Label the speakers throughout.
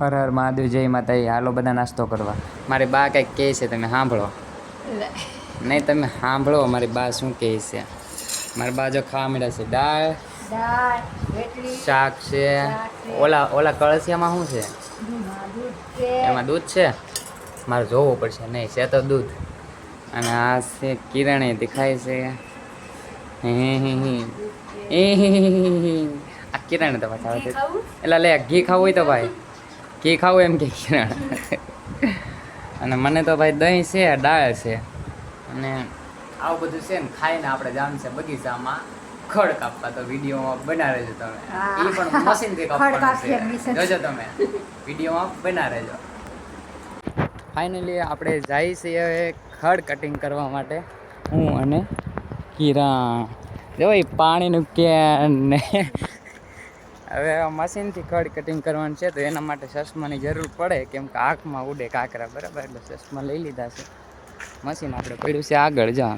Speaker 1: હર હર મહાદેવ, જય માતાજી. હાલો બધા નાસ્તો કરવા. મારી બા કંઈક કહે છે, તમે સાંભળો. નહીં, તમે સાંભળો મારી બા શું કહે છે. મારી બા જો ખાવા મળ્યા છે. દાળ શાક છે. ઓલા કળસિયામાં શું છે? એમાં દૂધ છે. મારે જોવું પડશે. નહીં છે તો દૂધ. અને આ છે કિરણે દેખાય છે. આ કિરણ તો પાછા એટલે લે ઘી ખાવું હોય તો ભાઈ ઘી ખાવું એમ કે કિરણ. અને મને તો ભાઈ દહીં છે, દાળ છે અને આવું બધું છે ને. ખાઈને આપણે જામ છે બગીચામાં ખડ કાપવા. તો વિડીયોમાં બના રહેજો તમે. એ પણ મશીનથી કાપવાનું છે, જોજો તમે વિડીયોમાં બના રહેજો. ફાઇનલી આપણે જઈએ છીએ હવે ખડ કટિંગ કરવા માટે, હું અને કિરણ. જો એ પાણીનું કેન ને હવે મશીનથી ખડ કટિંગ કરવાનું છે. તો એના માટે ચશ્માની જરૂર પડે, કેમ કે આંખમાં ઉડે કાંકરા, બરાબર. એટલે ચશ્મા લઈ લીધા છે. મશીન આપણે પડ્યું છે આગળ. જા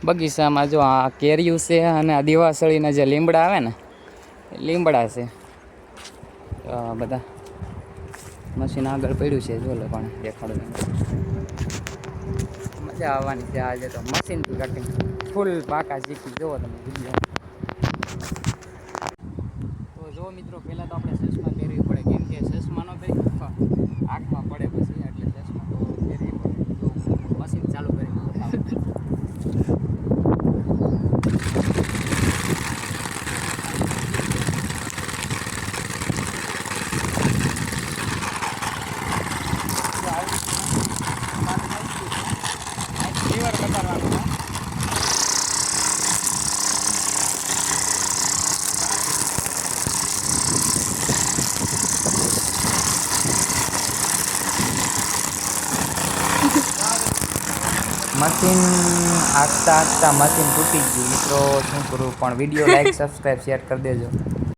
Speaker 1: બગીચામાં જો આ કેરીયું છે અને આ દિવાસળીના જે લીમડા આવે ને, એ લીમડા છે. બધા મશીન આગળ પડ્યું છે. જો લે પણ દેખાડું, મજા આવવાની છે આજે તો મશીનથી કટિંગ ફૂલ પાકા શીખી. જુઓ તમે વિડીયો. તો જો મિત્રો, પહેલાં તો આપણે ચશ્મા પહેરવી પડે, કેમ કે ચશ્મા ન પહેરી આંખમાં પડે પછી, એટલે ચશ્મા તો પહેરવી પડે. તો મશીન ચાલુ કરી લીવર બતાવવાનું. મશીન આખતા મશીન તૂટી ગયું મિત્રો. શું કરું, પણ વિડીયો લાઈક સબસ્ક્રાઈબ શેર કરી દેજો.